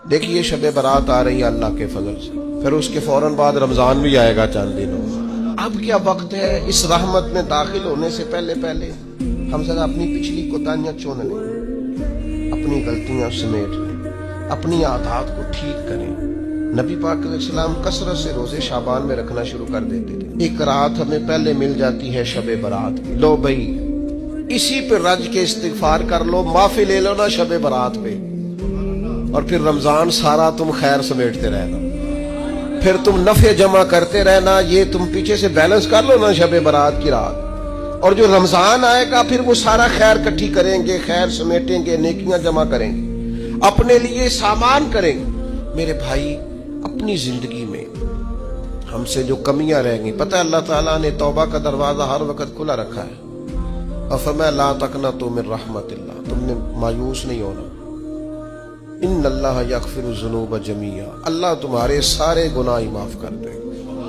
دیکھیے شب برات آ رہی ہے اللہ کے فضل سے، پھر اس کے فوراً بعد رمضان بھی آئے گا چند دنوں میں۔ اب کیا وقت ہے اس رحمت میں داخل ہونے سے پہلے ہم ذرا اپنی پچھلی کوتاہیاں چن لیں، اپنی غلطیاں سمیٹ لیں، اپنی عادات کو ٹھیک کریں۔ نبی پاک علیہ السلام کثرت سے روزے شعبان میں رکھنا شروع کر دیتے تھے۔ ایک رات ہمیں پہلے مل جاتی ہے شب برات کی، لو بھائی اسی پہ رج کے استغفار کر لو، معافی لے لو نا شب برات پہ، اور پھر رمضان سارا تم خیر سمیٹتے رہنا، پھر تم نفع جمع کرتے رہنا۔ یہ تم پیچھے سے بیلنس کر لو نا شب برات کی رات، اور جو رمضان آئے گا پھر وہ سارا خیر کٹھی کریں گے، خیر سمیٹیں گے، نیکیاں جمع کریں گے، اپنے لیے سامان کریں گے۔ میرے بھائی اپنی زندگی میں ہم سے جو کمیاں رہ گئی، پتہ ہے اللہ تعالیٰ نے توبہ کا دروازہ ہر وقت کھلا رکھا ہے۔ افما لا تقنطوا من رحمت اللہ، تم نے مایوس نہیں ہونا۔ ان اللہ یغفر الذنوب جميعا، اللہ تمہارے سارے گناہ معاف کر دے گا۔